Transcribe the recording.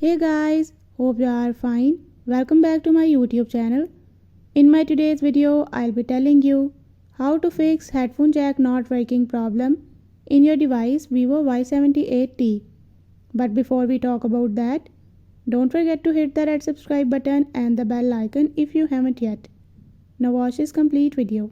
Hey guys, hope you are fine. Welcome back to my YouTube channel. In my today's video, I'll be telling you how to fix headphone jack not working problem in your device Vivo Y78T. But before we talk about that, don't forget to hit the red subscribe button and the bell icon if you haven't yet. Now watch this complete video.